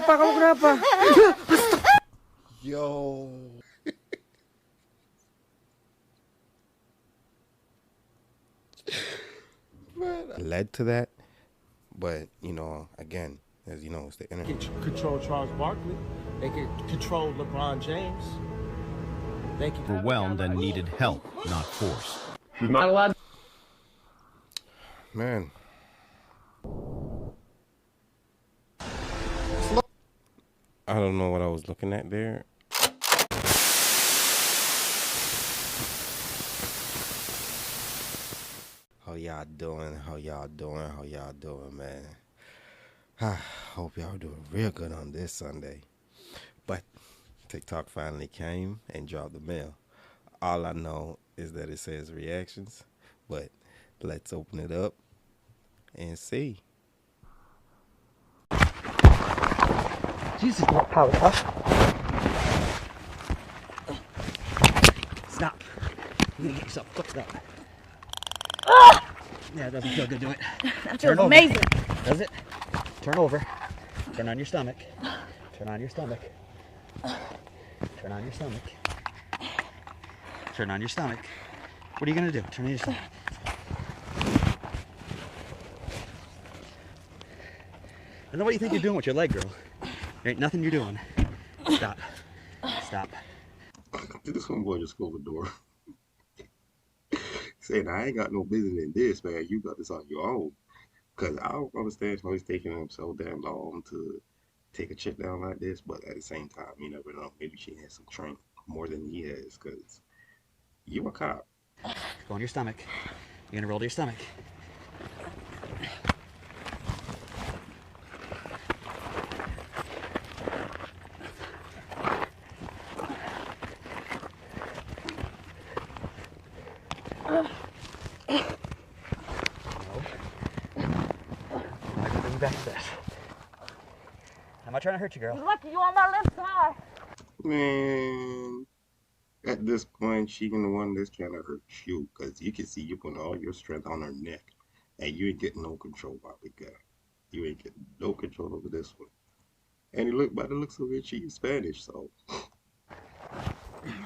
kenapa? Kamu kenapa? Yo. Led to that, but you know, again, as you know, it's the internet. They can control Charles Barkley. They can control LeBron James. They can Overwhelmed and needed help, not force. She's not allowed. Man. I don't know what I was looking at there. How y'all doing? How y'all doing? How y'all doing, man? Hope y'all doing real good on this Sunday. But TikTok finally came and dropped the mail. All I know is that it says reactions, but let's open it up and see. Jesus, not power, huh? Stop. You're gonna get yourself fucked up. Yeah, it doesn't feel good, do it. That feels amazing. Does it? Turn over. Turn on your stomach. Turn on your stomach. Turn on your stomach. Turn on your stomach. What are you gonna do? Turn on your stomach. I know what you think you're doing with your leg, girl. There ain't nothing you're doing. Stop. Stop. This homeboy just closed the door. Saying, I ain't got no business in this, man. You got this on your own. Because I don't understand how it's taking him so damn long to take a chick down like this. But at the same time, you never know. Maybe she has some training more than he has. Because you a cop. Go on your stomach. You're going to roll to your stomach. Back to this. I'm not trying to hurt you, girl. You're lucky you on my left side. Man, at this point, she the one that's trying to hurt you. Because you can see you putting all your strength on her neck. And you ain't getting no control over the guy. You ain't getting no control over this one. And he look, by the looks of it, she's Spanish, so.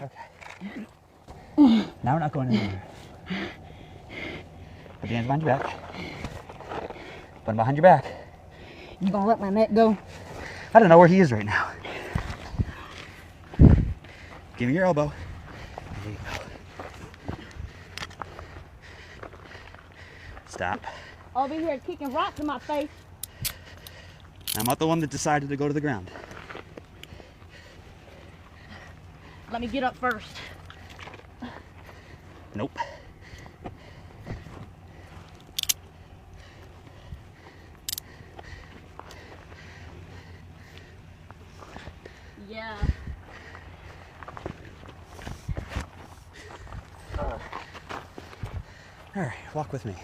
Okay. Now we're not going anywhere. Put your hands behind your back. Put them behind your back. You gonna let my neck go? I don't know where he is right now. Give me your elbow. There you go. Stop. Over here kicking rocks in my face. I'm not the one that decided to go to the ground. Let me get up first. Nope. Yeah. All right, walk with me.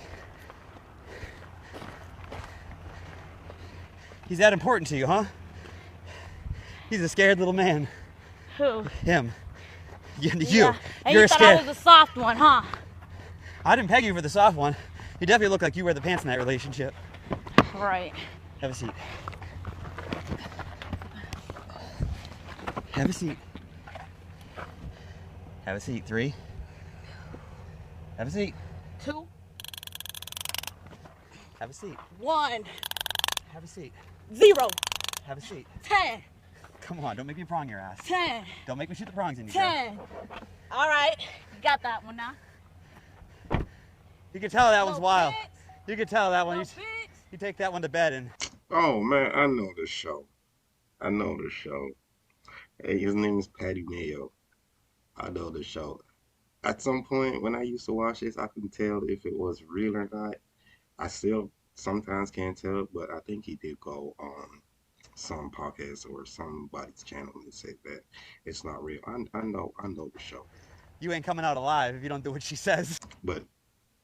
He's that important to you, huh? He's a scared little man. Who? Him. You. Yeah. And You're you thought scared. I was a soft one, huh? I didn't peg you for the soft one. You definitely look like you wear the pants in that relationship. Right. Have a seat. Have a seat. Have a seat. 3. Have a seat. 2, Have a seat. 1, Have a seat. 0, Have a seat. 10, Come on, don't make me prong your ass. 10, Don't make me shoot the prongs in you, girl. 10. All right, you got that one now. You can tell that one's Little wild. fix, You can tell that one. little fix. You take that one to bed and Oh, man, I know the show. I know the show. Hey, his name is Patty Mayo. I know the show. At some point, when I used to watch this, I couldn't tell if it was real or not. I still sometimes can't tell, but I think he did go on some podcast or somebody's channel and say that it's not real. I know the show. you ain't coming out alive if you don't do what she says. But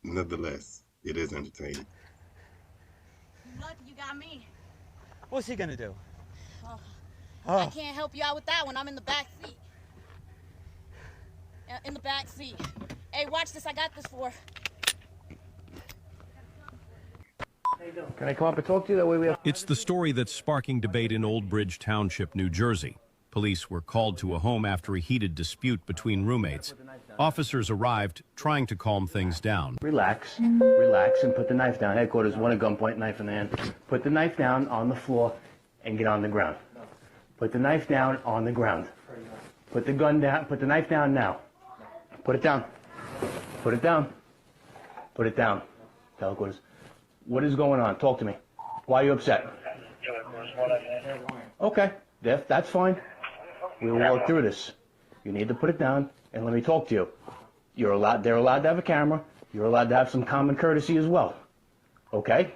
nonetheless, it is entertaining. You lucky you got me. What's he gonna do? I can't help you out with that one. I'm in the back seat. In the back seat. Hey, watch this. I got this for. Can I come up and talk to you? That way we have... It's the story that's sparking debate in Old Bridge Township, New Jersey. Police were called to a home after a heated dispute between roommates. Officers arrived, trying to calm things down. Relax, relax, and put the knife down. Headquarters, one at gunpoint, knife in the hand. Put the knife down on the floor and get on the ground. Put the knife down on the ground. Put the gun down, put the knife down now. Put it down. Put it down. Put it down. Headquarters. What is going on? Talk to me. Why are you upset? Okay, that's fine. We will work through this. You need to put it down and let me talk to you. They're allowed to have a camera. You're allowed to have some common courtesy as well. Okay?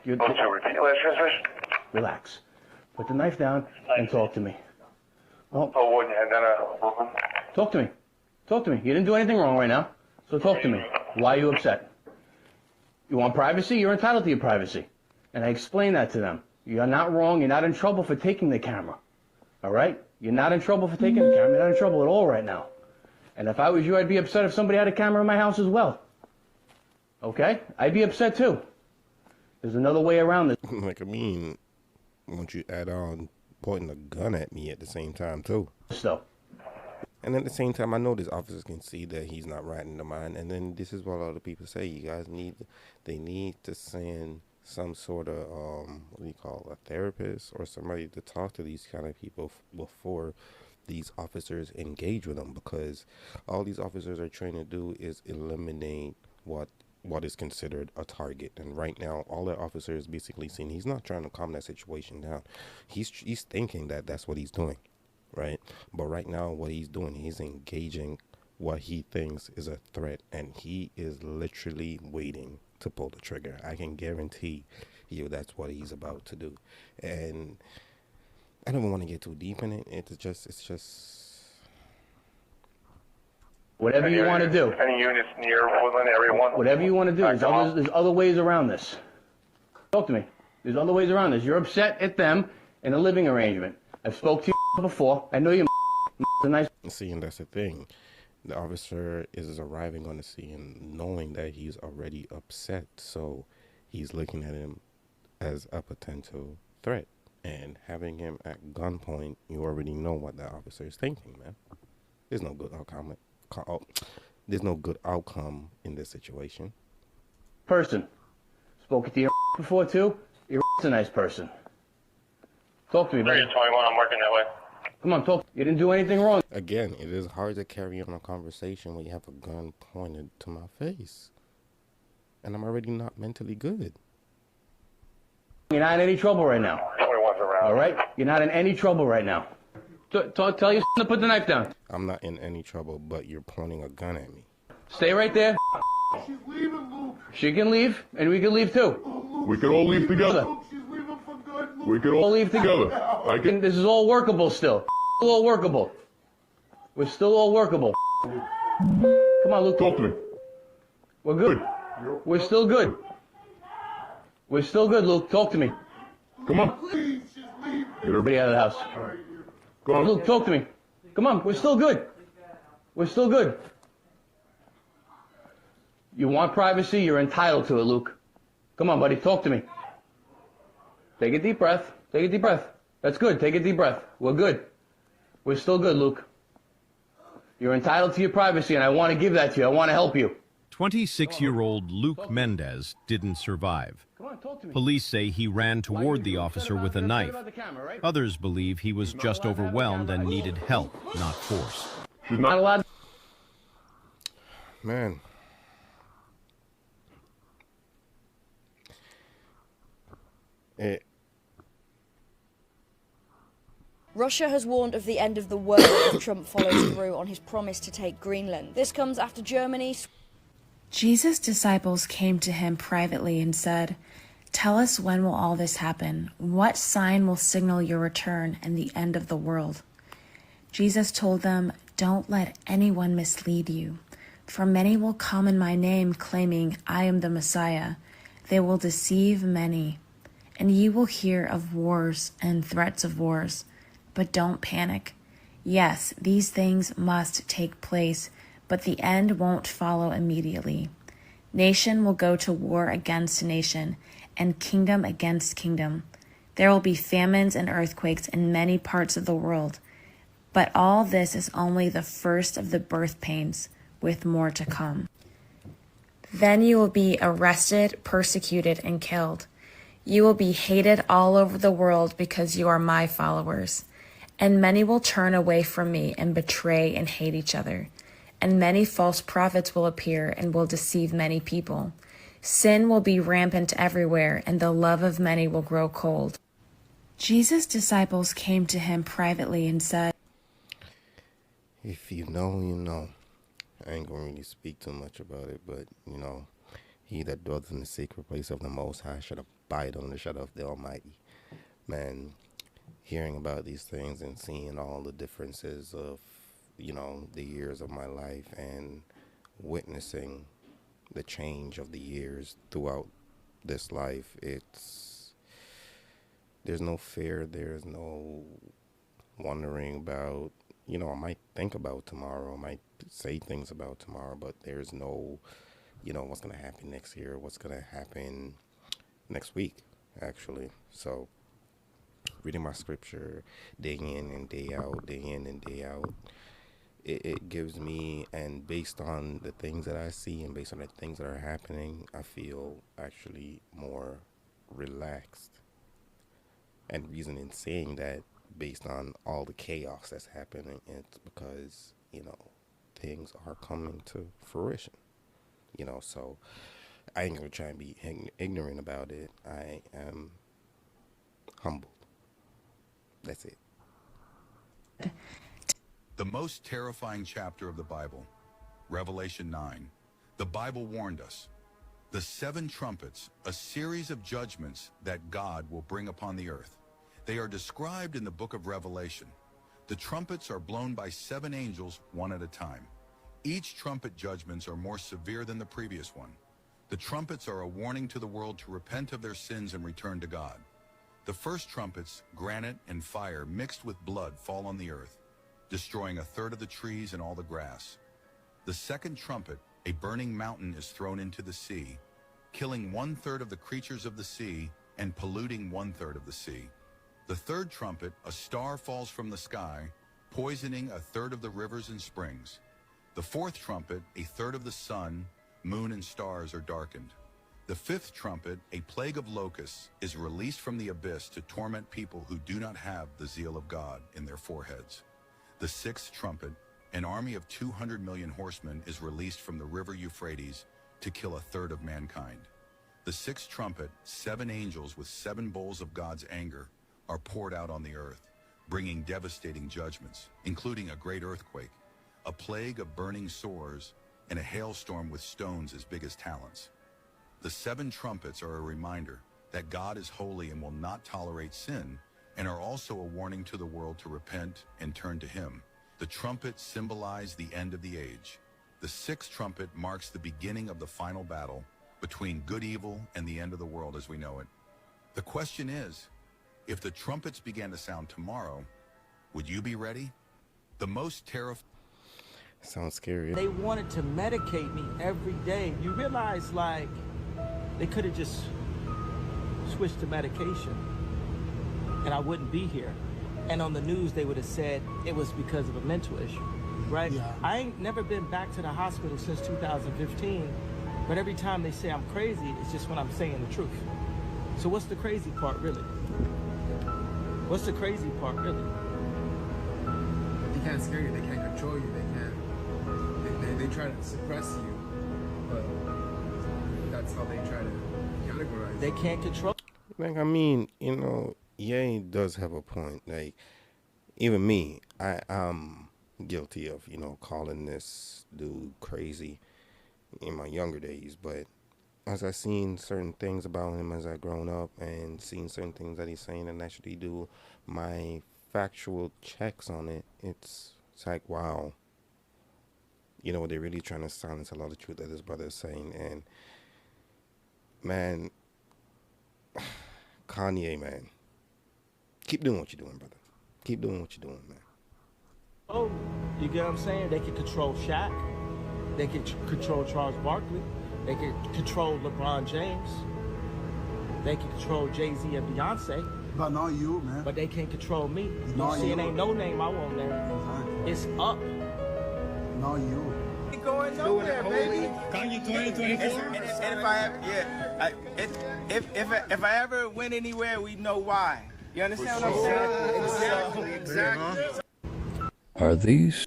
Relax. Put the knife down and talk to me. Well, talk to me. Talk to me. You didn't do anything wrong right now, so talk to me. Why are you upset? You want privacy? You're entitled to your privacy. And I explained that to them. You're not wrong. You're not in trouble for taking the camera. All right? You're not in trouble for taking the camera. You're not in trouble at all right now. And if I was you, I'd be upset if somebody had a camera in my house as well. Okay? I'd be upset too. There's another way around this. Like, I mean, won't you add on pointing a gun at me at the same time too? So. And at the same time, I know these officers can see that he's not right in the mind. And then this is what a lot of people say. You guys need to send some sort of, a therapist or somebody to talk to these kind of people before these officers engage with them. Because all these officers are trying to do is eliminate what is considered a target. And right now, all the officer is basically saying he's not trying to calm that situation down. He's thinking that that's what he's doing. Right? But right now, what he's doing, he's engaging what he thinks is a threat, and he is literally waiting to pull the trigger. I can guarantee you that's what he's about to do. And I don't want to get too deep in it. It's just whatever you want to do. Any units near Woodland area 1? Whatever you want to do. There's other ways around this. Talk to me. There's other ways around this. You're upset at them in a living arrangement. I've spoke to you before. I know you're nice. See, and that's the thing. The officer is arriving on the scene knowing that he's already upset. So he's looking at him as a potential threat. And having him at gunpoint, you already know what that officer is thinking, man. There's no good outcome. There's no good outcome in this situation. Person. Spoken to you before, too. You're a nice person. Talk to me, buddy. 21, I'm working that way. Come on, talk. You didn't do anything wrong. Again, it is hard to carry on a conversation when you have a gun pointed to my face. And I'm already not mentally good. You're not in any trouble right now. 21's around. All right? You're not in any trouble right now. Tell your to put the knife down. I'm not in any trouble, but you're pointing a gun at me. Stay right there. She's leaving, Luke. She can leave, and we can leave too. We can all leave together. She's leaving for good, Luke. We can all leave together. This is all workable still. Still all workable. We're still all workable. Come on, Luke. Talk to me. We're good. We're still good. We're still good, Luke. Talk to me. Come on. Please, she's leaving. Get everybody out of the house. Go on. Luke, talk to me. Come on, we're still good. We're still good. You want privacy, you're entitled to it, Luke. Come on, buddy, talk to me. Take a deep breath. Take a deep breath. That's good. Take a deep breath. We're good. We're still good, Luke. You're entitled to your privacy, and I want to give that to you. I want to help you. 26-year-old Luke Mendez didn't survive. Come on, talk to me. Police say he ran toward the officer with a knife. Others believe he was just overwhelmed and needed help, not force. She's not allowed. Man. Russia has warned of the end of the world if Trump follows through on his promise to take Greenland. This comes after Germany... Jesus' disciples came to him privately and said, "Tell us, when will all this happen? What sign will signal your return and the end of the world?" Jesus told them, "Don't let anyone mislead you. For many will come in my name, claiming, 'I am the Messiah.' They will deceive many. And you will hear of wars and threats of wars. But don't panic. Yes, these things must take place, but the end won't follow immediately. Nation will go to war against nation, and kingdom against kingdom. There will be famines and earthquakes in many parts of the world. But all this is only the first of the birth pains, with more to come. Then you will be arrested, persecuted, and killed. You will be hated all over the world because you are my followers. And many will turn away from me and betray and hate each other. And many false prophets will appear and will deceive many people. Sin will be rampant everywhere, and the love of many will grow cold. Jesus' disciples came to him privately and said, If you know, you know. I ain't gonna really speak too much about it, but, you know, he that dwells in the secret place of the Most High should abide under the shadow of the Almighty. Man, hearing about these things and seeing all the differences of, you know, the years of my life and witnessing the change of the years throughout this life, there's no fear, there's no wondering about, you know, I might think about tomorrow, I might say things about tomorrow, but there's no, you know, what's going to happen next year, what's going to happen next week, actually. So reading my scripture day in and day out, it gives me, and based on the things that I see and based on the things that are happening, I feel actually more relaxed. And the reason in saying that, based on all the chaos that's happening, it's because, you know, things are coming to fruition. You know, so I ain't gonna try and be ignorant about it. I am humbled. That's it. The most terrifying chapter of the Bible, Revelation 9. The Bible warned us. The 7 trumpets, a series of judgments that God will bring upon the earth. They are described in the book of Revelation. The trumpets are blown by 7 angels, one at a time. Each trumpet judgments are more severe than the previous one. The trumpets are a warning to the world to repent of their sins and return to God. The first trumpets, granite and fire mixed with blood, fall on the earth, destroying 1/3 of the trees and all the grass. The second trumpet, a burning mountain is thrown into the sea, killing 1/3 of the creatures of the sea and polluting 1/3 of the sea. The third trumpet, a star falls from the sky, poisoning 1/3 of the rivers and springs. The fourth trumpet, 1/3 of the sun, moon, and stars are darkened. The fifth trumpet, a plague of locusts, is released from the abyss to torment people who do not have the zeal of God in their foreheads. The sixth trumpet, an army of 200 million horsemen, is released from the river Euphrates to kill 1/3 of mankind. The sixth trumpet, 7 angels with 7 bowls of God's anger are poured out on the earth, bringing devastating judgments, including a great earthquake, a plague of burning sores, and a hailstorm with stones as big as talents. The 7 trumpets are a reminder that God is holy and will not tolerate sin, and are also a warning to the world to repent and turn to him. The trumpets symbolize the end of the age. The 6th trumpet marks the beginning of the final battle between good, evil, and the end of the world as we know it. The question is, if the trumpets began to sound tomorrow, would you be ready? The most terrifying... Sounds scary. They wanted to medicate me every day. You realize, like, they could have just switched to medication and I wouldn't be here. And on the news, they would have said it was because of a mental issue, right? Yeah. I ain't never been back to the hospital since 2015, but every time they say I'm crazy, it's just when I'm saying the truth. So what's the crazy part, really? What's the crazy part, really? They can't scare you, they can't control you, they try to suppress you, but that's how they try to categorize you. They can't control. Like, I mean, you know, Ye does have a point. Like, even me, I'm guilty of, you know, calling this dude crazy in my younger days. But as I seen certain things about him as I grown up and seen certain things that he's saying and actually do my factual checks on it, it's like, wow. You know, they're really trying to silence a lot of truth that this brother is saying. And, man, Kanye, man, keep doing what you're doing, brother. Keep doing what you're doing, man. Oh, you get what I'm saying? They can control Shaq. They can control Charles Barkley. They can control LeBron James. They can control Jay-Z and Beyonce. But not you, man. But they can't control me. You Not see, it you. ain't no name I won't name. It's up. Not you. Ain't going nowhere, baby. Kanye 2024. And if I ever, if I ever went anywhere, we know why. You understand what I'm saying? Exactly. Are these?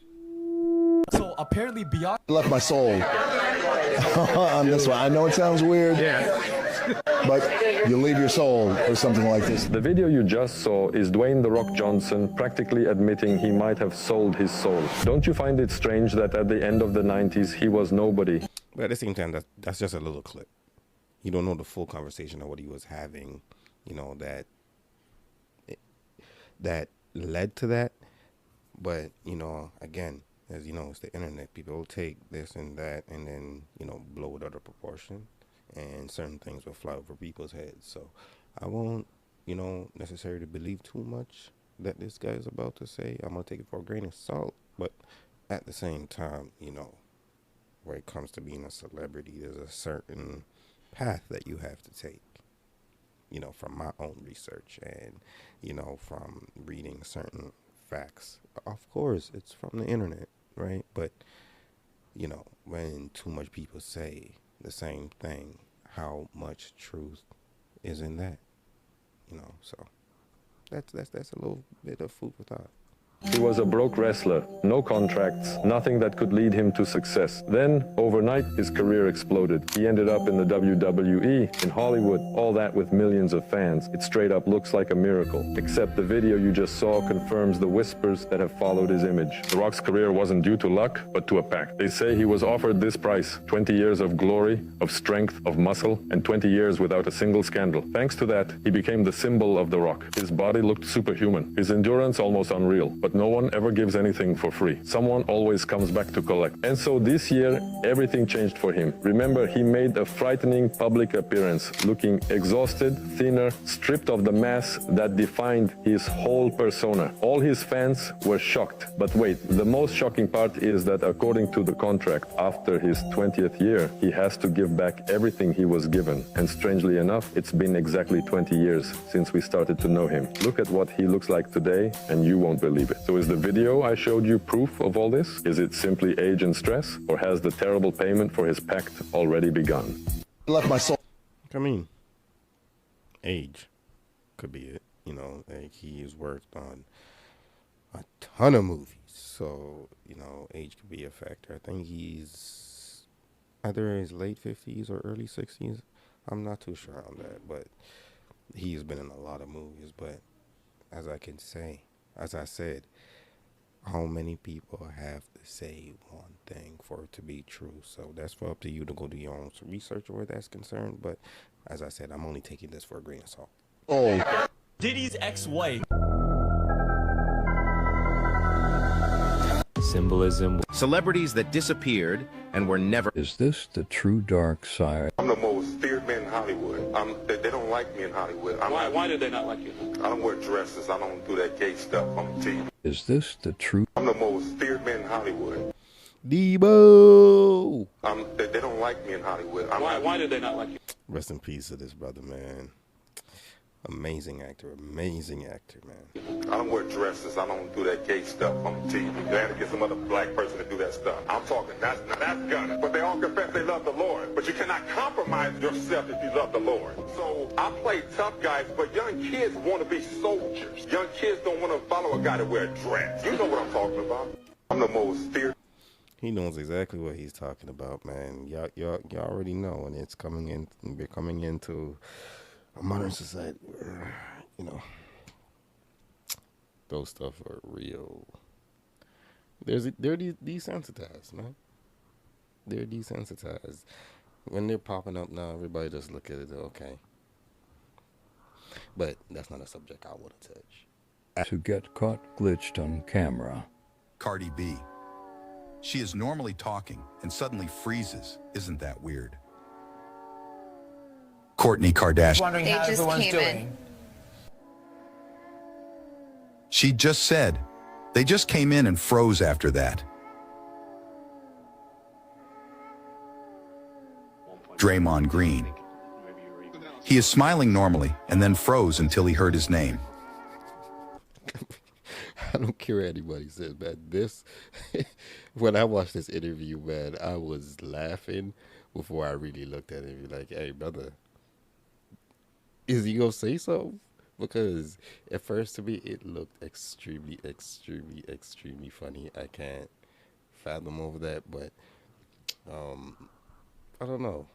So apparently Beyonce left my soul on this one. I know it sounds weird, but you leave your soul for something like this. The video you just saw is Dwayne "The Rock" Johnson practically admitting he might have sold his soul. Don't you find it strange that at the end of the 90s he was nobody? But at the same time, that's just a little clip. You don't know the full conversation of what he was having, you know, that led to that. But, you know, again, as you know, it's the internet. People will take this and that and then, you know, blow it out of proportion. And certain things will fly over people's heads. So I won't, you know, necessarily believe too much that this guy is about to say. I'm going to take it for a grain of salt. But at the same time, you know, when it comes to being a celebrity, there's a certain path that you have to take. You know, from my own research and, you know, from reading certain facts. Of course, it's from the internet, right? But, you know, when too much people say the same thing, how much truth is in that? You know, so that's a little bit of food for thought. He was a broke wrestler, no contracts, nothing that could lead him to success. Then, overnight, his career exploded. He ended up in the WWE, in Hollywood, all that with millions of fans. It straight up looks like a miracle. Except the video you just saw confirms the whispers that have followed his image. The Rock's career wasn't due to luck, but to a pact. They say he was offered this price: 20 years of glory, of strength, of muscle, and 20 years without a single scandal. Thanks to that, he became the symbol of The Rock. His body looked superhuman, his endurance almost unreal, but no one ever gives anything for free. Someone always comes back to collect. And so this year, everything changed for him. Remember, he made a frightening public appearance, looking exhausted, thinner, stripped of the mask that defined his whole persona. All his fans were shocked. But wait, the most shocking part is that according to the contract, after his 20th year, he has to give back everything he was given. And strangely enough, it's been exactly 20 years since we started to know him. Look at what he looks like today, and you won't believe it. So is the video I showed you proof of all this? Is it simply age and stress? Or has the terrible payment for his pact already begun? Left my soul. I mean, age could be it. You know, like he's worked on a ton of movies. So, you know, age could be a factor. I think he's either in his late 50s or early 60s. I'm not too sure on that, but he's been in a lot of movies. But as I said, how many people have to say one thing for it to be true? So that's for up to you to go do your own research where that's concerned. But as I said, I'm only taking this for a grain of salt. Oh. Diddy's ex-wife. Symbolism. Celebrities that disappeared and were never. Is this the true dark side? I'm the most feared man in Hollywood. They don't like me in Hollywood. Why do they not like you? I don't wear dresses. I don't do that gay stuff on TV. Is this the true? I'm the most feared man in Hollywood. Debo. They don't like me in Hollywood. Why do they not like you? Rest in peace to this brother, man. Amazing actor, man. I don't wear dresses. I don't do that gay stuff on TV. They had to get some other black person to do that stuff. I'm talking, that's gunning. But they all confess they love the Lord. But you cannot compromise yourself if you love the Lord. So I play tough guys, but young kids want to be soldiers. Young kids don't want to follow a guy that wear a dress. You know what I'm talking about. I'm the most feared. He knows exactly what he's talking about, man. Y'all already know, and it's coming in. We're coming into a modern society where, you know, those stuff are real. They're desensitized, man. They're desensitized. When they're popping up now, everybody just look at it, okay. But that's not a subject I want to touch. To get caught glitched on camera. Cardi B. She is normally talking and suddenly freezes. Isn't that weird? Kourtney Kardashian. Wondering how everyone's doing. She just said, they just came in and froze after that. Draymond Green. He is smiling normally and then froze until he heard his name. I don't care what anybody says, man. When I watched this interview, man, I was laughing before I really looked at it. Like, hey, brother, is he gonna say something? Because at first, to me, it looked extremely, extremely, extremely funny. I can't fathom over that, but I don't know.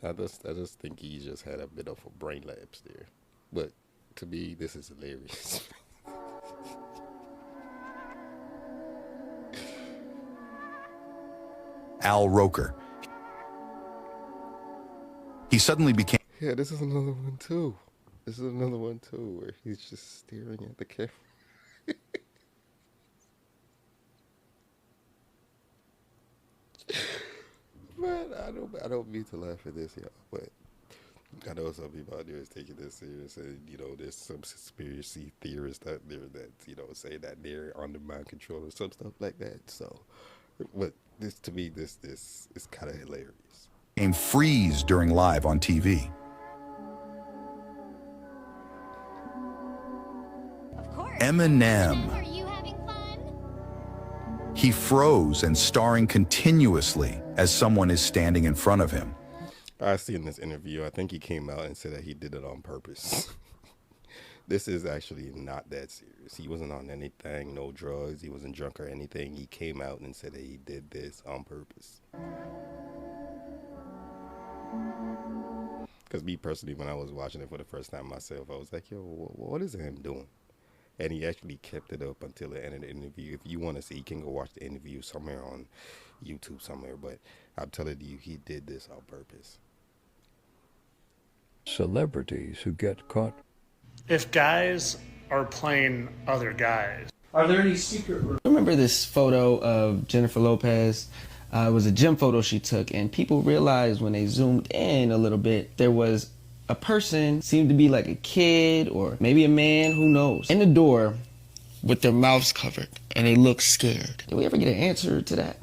I just think he just had a bit of a brain lapse there. But to me, this is hilarious. Al Roker. He suddenly became... Yeah, this is another one too. This is another one too, where he's just staring at the camera. Man, I don't mean to laugh at this, y'all, but I know some people out there is taking this serious, and there's some conspiracy theorists out there that say that they're under mind control or some stuff like that. So, but this to me, this is kind of hilarious. Became freeze during live on TV. Eminem. Are you having fun? He froze and starring continuously as someone is standing in front of him. I see in this interview, I think he came out and said that he did it on purpose. This is actually not that serious. He wasn't on anything, no drugs. He wasn't drunk or anything. He came out and said that he did this on purpose. Because me personally, when I was watching it for the first time myself, I was like, yo, what is him doing? And he actually kept it up until the end of the interview. If you want to see, you can go watch the interview somewhere on YouTube somewhere. But I'm telling you, he did this on purpose. Celebrities who get caught. If guys are playing other guys, are there any secret rooms? I remember this photo of Jennifer Lopez. It was a gym photo she took, and people realized when they zoomed in a little bit, there was a person, seemed to be like a kid or maybe a man, who knows, in the door with their mouths covered, and they look scared. Did we ever get an answer to that?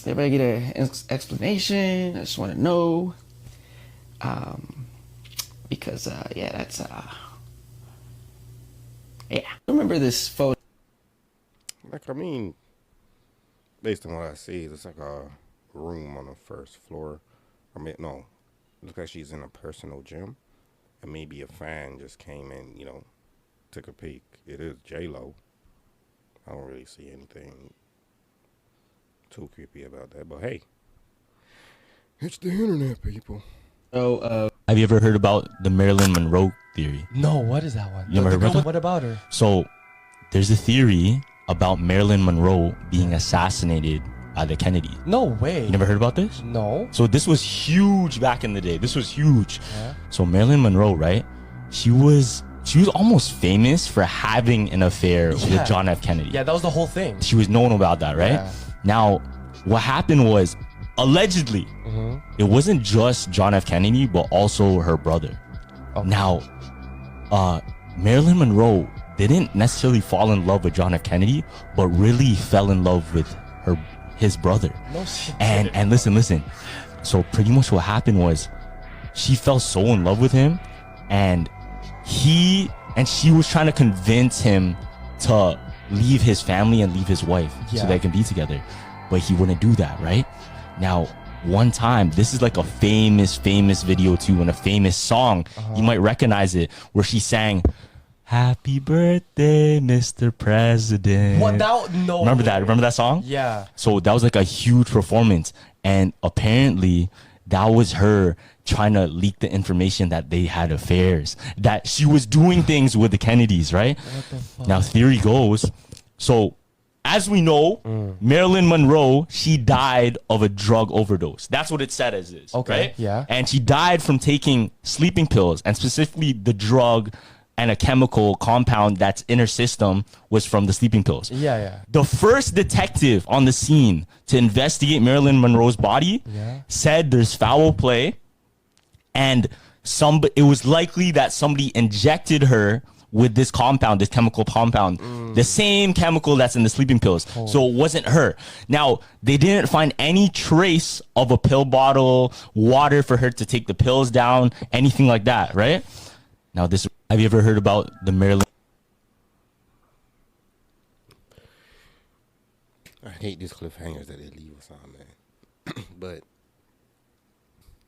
Did we ever get an explanation? I just want to know. Because, yeah, that's, yeah. I remember this photo. Like, I mean, based on what I see, it's like a room on the first floor. I mean, no. It looks like she's in a personal gym, and maybe a fan just came in, took a peek. It is J-Lo. I don't really see anything too creepy about that, but hey, it's the internet, people. Have you ever heard about the Marilyn Monroe theory? No, what is that one? You never heard about it? What about her? So, there's a theory about Marilyn Monroe being assassinated by the Kennedy. No way. You never heard about this? No. So this was huge back in the day. This was huge. Yeah. So Marilyn Monroe, right? She was almost famous for having an affair with John F. Kennedy. Yeah, that was the whole thing. She was known about that, right? Yeah. Now, what happened was, allegedly, it wasn't just John F. Kennedy, but also her brother. Okay. Now, Marilyn Monroe didn't necessarily fall in love with John F. Kennedy, but really fell in love with his brother. No shit. And listen. So pretty much what happened was, she fell so in love with him, and she was trying to convince him to leave his family and leave his wife so they can be together, but he wouldn't do that, right? Now, one time, this is like a famous video too, and a famous song. You might recognize it, where she sang, "Happy birthday, Mr. President." What? No. Remember that? Remember that song? Yeah. So that was like a huge performance, and apparently that was her trying to leak the information that they had affairs, that she was doing things with the Kennedys, right? What the fuck? Now, theory goes, so as we know, Marilyn Monroe, she died of a drug overdose. That's what it said as is. Okay, right? yeah. And she died from taking sleeping pills, and specifically the drug and a chemical compound that's in her system was from the sleeping pills. Yeah. The first detective on the scene to investigate Marilyn Monroe's body said there's foul play, and it was likely that somebody injected her with this compound, this chemical compound, the same chemical that's in the sleeping pills. So it wasn't her. Now, they didn't find any trace of a pill bottle, water for her to take the pills down, anything like that, right? Now, have you ever heard about the Maryland? I hate these cliffhangers that they leave us on, man. But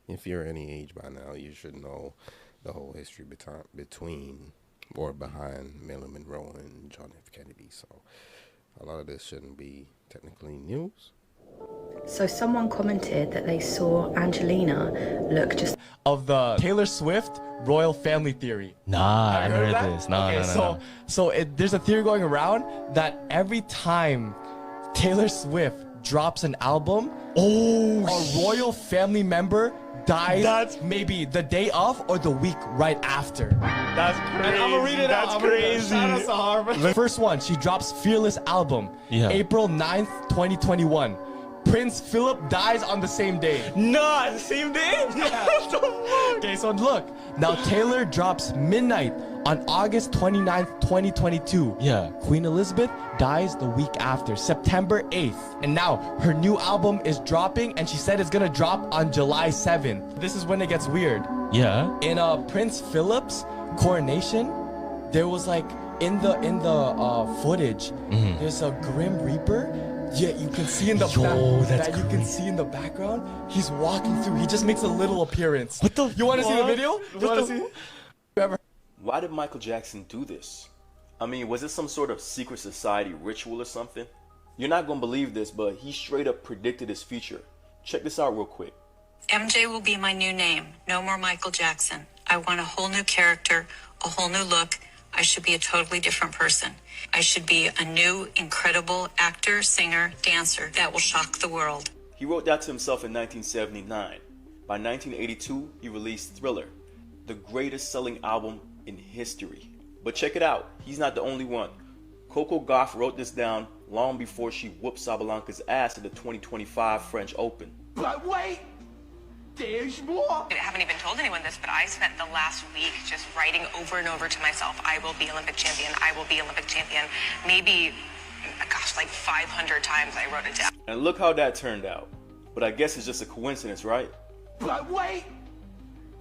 if you're any age by now, you should know the whole history between or behind Marilyn Monroe and John F. Kennedy. So a lot of this shouldn't be technically news. So someone commented that they saw Angelina look just of the Taylor Swift royal family theory. Nah, I Have you heard that? this. No, okay, no. So there's a theory going around that every time Taylor Swift drops an album, a royal family member dies maybe the day of or the week right after. That's crazy. And I'm gonna read it That's out. crazy. Shout out to Harvard. The first one, she drops Fearless album, April 9th, 2021. Prince Philip dies on the same day. No, the same day? Yeah. Okay, so look. Now Taylor drops Midnight on August 29th, 2022. Yeah. Queen Elizabeth dies the week after, September 8th. And now her new album is dropping and she said it's gonna drop on July 7th. This is when it gets weird. Yeah. In Prince Philip's coronation, there was like in the footage, there's a Grim Reaper. Yeah, you can see in the you can see in the background. He's walking through. He just makes a little appearance. What the? You want to see the video? Why did Michael Jackson do this? I mean, was it some sort of secret society ritual or something? You're not gonna believe this, but he straight up predicted his future. Check this out real quick. MJ will be my new name. No more Michael Jackson. I want a whole new character, a whole new look. I should be a totally different person. I should be a new, incredible actor, singer, dancer that will shock the world. He wrote that to himself in 1979. By 1982, he released Thriller, the greatest selling album in history. But check it out, he's not the only one. Coco Gauff wrote this down long before she whooped Sabalenka's ass at the 2025 French Open. But wait! There's more! I haven't even told anyone this, but I spent the last week just writing over and over to myself, I will be Olympic champion, I will be Olympic champion. Maybe, gosh, like 500 times I wrote it down. And look how that turned out. But I guess it's just a coincidence, right? But wait!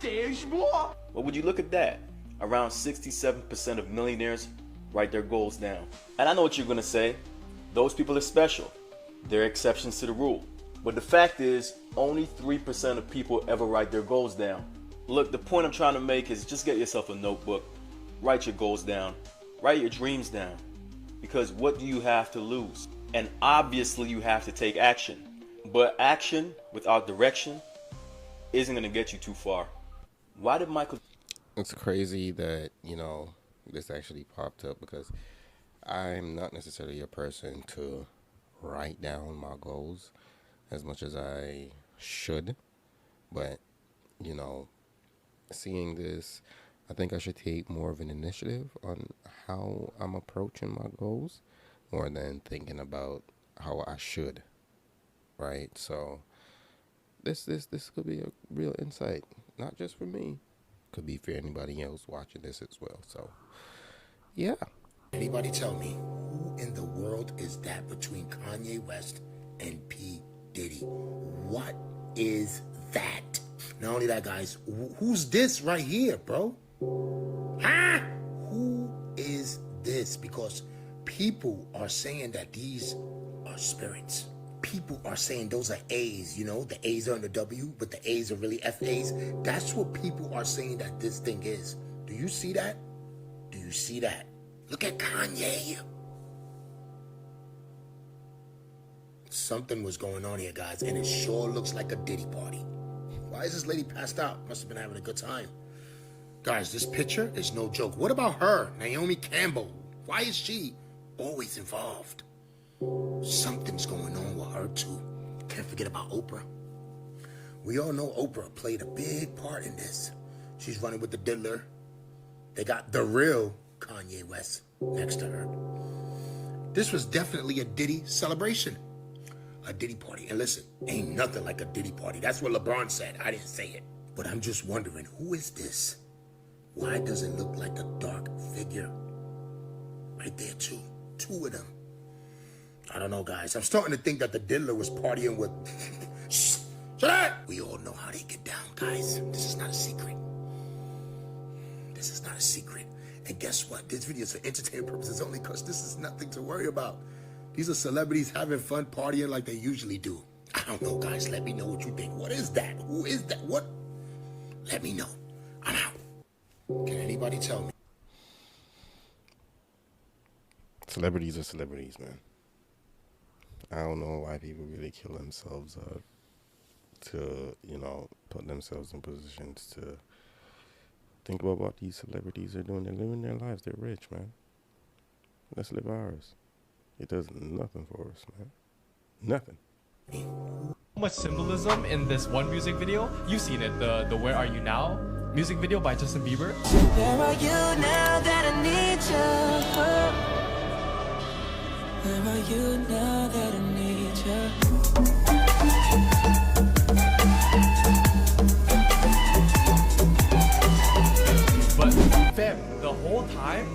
There's more! But would you look at that? Around 67% of millionaires write their goals down. And I know what you're gonna say. Those people are special. They're exceptions to the rule. But the fact is, only 3% of people ever write their goals down. Look, the point I'm trying to make is just get yourself a notebook. Write your goals down. Write your dreams down. Because what do you have to lose? And obviously you have to take action. But action without direction isn't gonna get you too far. Why did Michael... It's crazy that, this actually popped up because I'm not necessarily a person to write down my goals as much as I should, but seeing this, I think I should take more of an initiative on how I'm approaching my goals more than thinking about how I should, right? So this could be a real insight, not just for me, could be for anybody else watching this as well. So yeah. Anybody tell me who in the world is that between Kanye West and P. Diddy? What is that? Not only that, guys, who's this right here, bro? Huh? Who is this? Because people are saying that these are spirits. People are saying those are A's, the A's are in the W, but the A's are really F-A's. That's what people are saying that this thing is. Do you see that? Do you see that? Look at Kanye. Something was going on here, guys, and it sure looks like a Diddy party. Why is this lady passed out? Must have been having a good time. Guys, this picture is no joke. What about her, Naomi Campbell? Why is she always involved? Something's going on with her, too. Can't forget about Oprah. We all know Oprah played a big part in this. She's running with the diddler. They got the real Kanye West next to her. This was definitely a Diddy celebration. A Diddy party. And listen, ain't nothing like a Diddy party. That's what LeBron said. I didn't say it. But I'm just wondering, who is this Why does it look like a dark figure? Right there, too. Two of them. I don't know, guys. I'm starting to think that the diddler was partying with... Shh! Shut up! We all know how they get down, guys. This is not a secret. This is not a secret. And guess what? This video is for entertainment purposes only because this is nothing to worry about. These are celebrities having fun partying like they usually do. I don't know, guys. Let me know what you think. What is that? Who is that? What? Let me know. I'm out. Can anybody tell me? Celebrities are celebrities, man. I don't know why people really kill themselves to, you know, put themselves in positions to think about what these celebrities are doing. They're living their lives. They're rich, man. Let's live ours. It does nothing for us, man. Nothing. So much symbolism in this one music video. You've seen it, the Where Are You Now music video by Justin Bieber. Where are you now that I need you? Where are you now that I need you? But fam, the whole time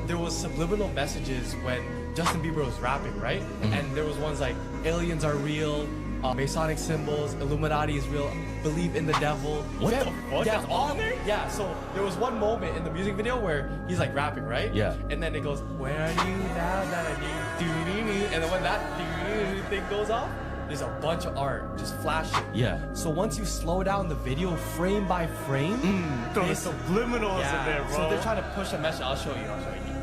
there was subliminal messages when Justin Bieber was rapping, right? And there was ones like aliens are real, Masonic symbols, Illuminati is real, believe in the devil. What the fuck? Yeah, That's all in there? Yeah, so there was one moment in the music video where he's like rapping, right? Yeah. And then it goes, where are you now that I need you? And then when that thing goes off, there's a bunch of art just flashing. Yeah. So once you slow down the video frame by frame, There's subliminals in there, bro. So they're trying to push a message. I'll show you.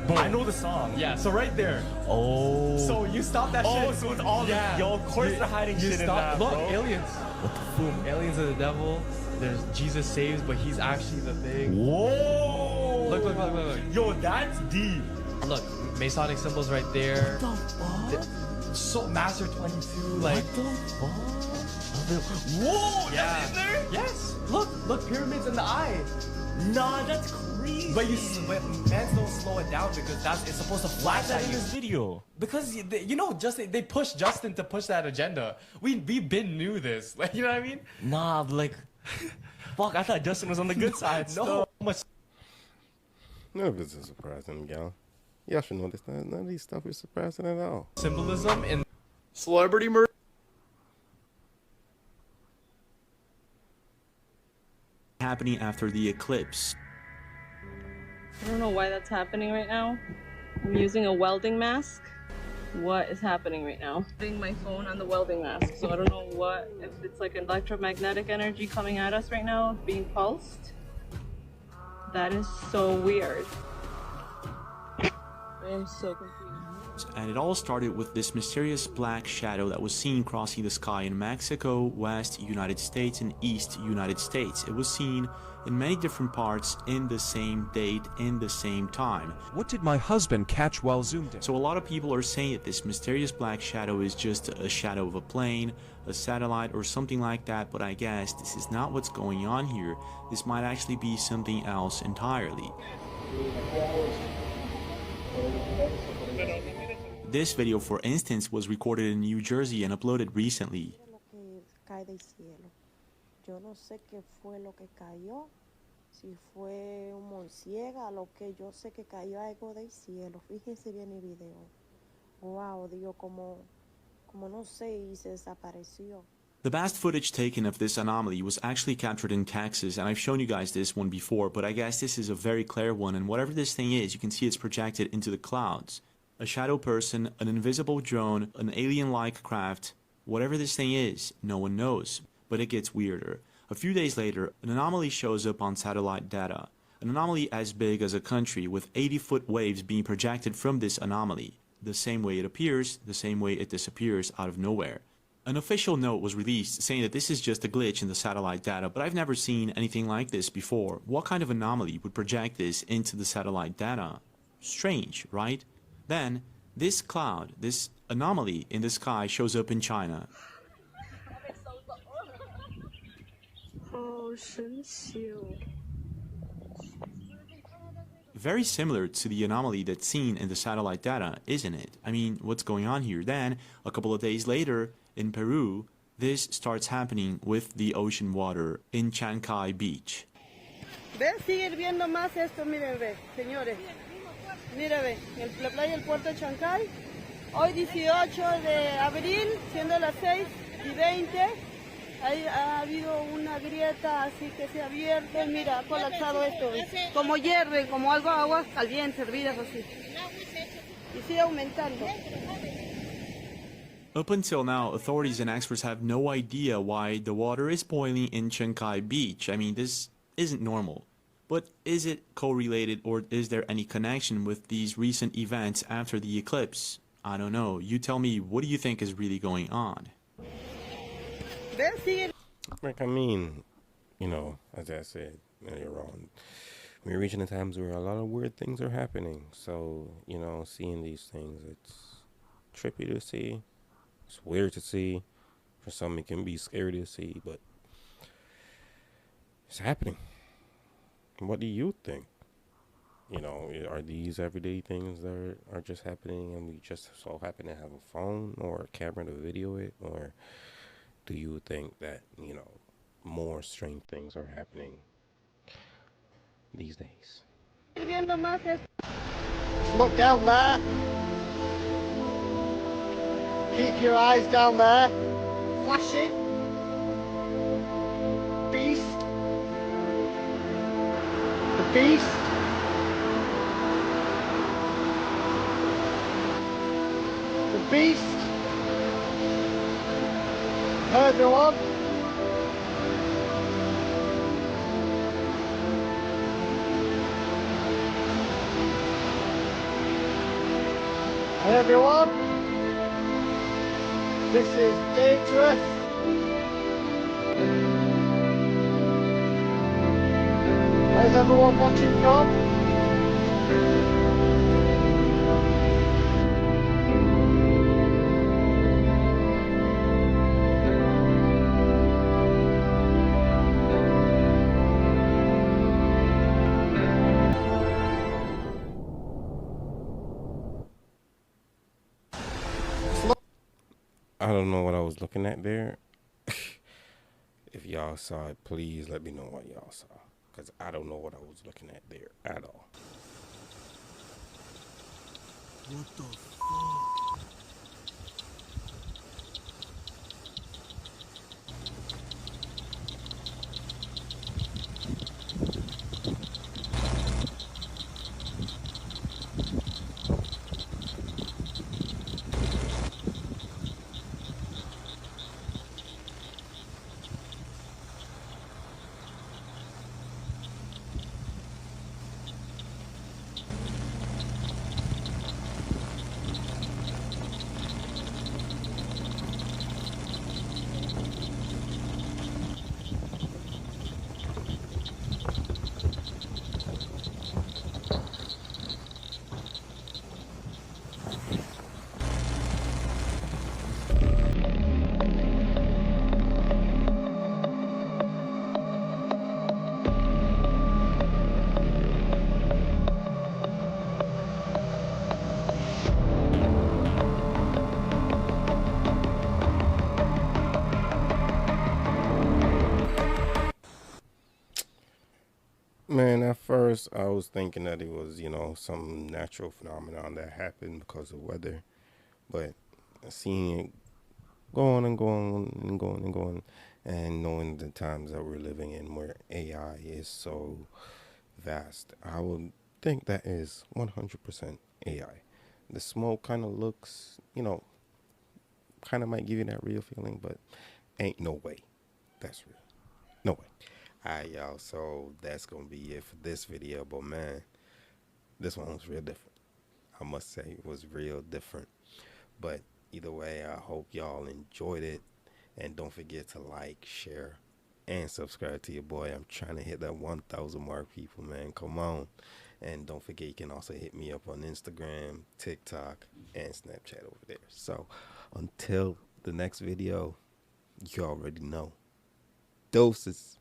Boom. I know the song. Yeah, so right there. Oh. So you stop that shit. Oh, so it's all yo, of course they're hiding shit in that, Look, bro. aliens. What the fuck? Boom, aliens are the devil. There's Jesus saves, but he's actually the thing. Whoa. Look. Yo, that's deep. Look, Masonic symbols right there. What the fuck? So Master 22, like. What the fuck? Whoa, Yeah. that's in there? Yes. Look, pyramids in the eye. Nah, that's crazy. But fans don't slow it down because it's supposed to flash that at in you. this video? Because you know, they pushed Justin to push that agenda. We've been knew this. Like, you know what I mean? Nah, like, fuck, I thought Justin was on the good side. No. None of this is surprising, gal. Y'all should know this. None of these stuff is surprising at all. Symbolism in Celebrity murder. Happening after the eclipse. I don't know why that's happening right now. I'm using a welding mask. What is happening right now? Putting my phone on the welding mask, so I don't know if it's like electromagnetic energy coming at us right now, being pulsed. That is so weird. I am so confused. And it all started with this mysterious black shadow that was seen crossing the sky in Mexico, West United States, and East United States. It was seen in many different parts in the same date, in the same time. What did my husband catch while zoomed in? So a lot of people are saying that this mysterious black shadow is just a shadow of a plane, a satellite, or something like that, but I guess this is not what's going on here. This might actually be something else entirely. This video, for instance, was recorded in New Jersey and uploaded recently. Yo no sé qué fue lo que cayó, si fue un morciega, lo que yo sé que cayó algo del cielo. Fíjense bien el video. Wow, Dios, como no sé, y se desapareció. The vast footage taken of this anomaly was actually captured in Texas, and I've shown you guys this one before, but I guess this is a very clear one, and whatever this thing is, you can see it's projected into the clouds. A shadow person, an invisible drone, an alien-like craft, whatever this thing is, no one knows. But it gets weirder. A few days later, an anomaly shows up on satellite data. An anomaly as big as a country, with 80-foot waves being projected from this anomaly. The same way it appears, the same way it disappears out of nowhere. An official note was released saying that this is just a glitch in the satellite data, but I've never seen anything like this before. What kind of anomaly would project this into the satellite data? Strange, right? Then, this cloud, this anomaly in the sky shows up in China. Very similar to the anomaly that's seen in the satellite data, isn't it? I mean, what's going on here? Then, a couple of days later, in Peru, this starts happening with the ocean water in Chancay Beach. Ve, sigue viendo más esto, miren, ve, señores. Mire, ve, la playa del puerto de Chancay. Hoy 18 de abril, siendo las 6:20, ha habido una grieta así que se ha abierto y mira, ha colapsado esto. Como hierve, como algo aguas calientes, hervidas así. Y sigue aumentando. Up until now, authorities and experts have no idea why the water is boiling in Chancay Beach. I mean, this isn't normal. But is it correlated, or is there any connection with these recent events after the eclipse? I don't know. You tell me, what do you think is really going on? Like, I mean, you know, as I said earlier on, we're reaching the times where a lot of weird things are happening. So, you know, seeing these things, it's trippy to see. It's weird to see. For some, it can be scary to see, but it's happening. What do you think? You know, are these everyday things that are just happening and we just so happen to have a phone or a camera to video it? Or do you think that, you know, more strange things are happening these days? Look down there. Keep your eyes down there. Flash it. Beast. The beast. The beast. Heard the one. Everyone, this is dangerous. Where's everyone watching from? I don't know what I was looking at there. If y'all saw it, please let me know what y'all saw. Because I don't know what I was looking at there at all. What the fuck? Man, at first I was thinking that it was, you know, some natural phenomenon that happened because of weather. But seeing it go on and go on and go on and go on, and knowing the times that we're living in where AI is so vast, I would think that is 100% AI. The smoke kind of looks, you know, kind of might give you that real feeling, but ain't no way that's real. No way. Alright, y'all, so that's gonna be it for this video. But man, this one was real different. I must say it was real different. But either way, I hope y'all enjoyed it, and don't forget to like, share, and subscribe to your boy. I'm trying to hit that 1,000 mark, people, man. Come on. And don't forget, you can also hit me up on Instagram, TikTok, and Snapchat over there. So until the next video, you already know. Doses.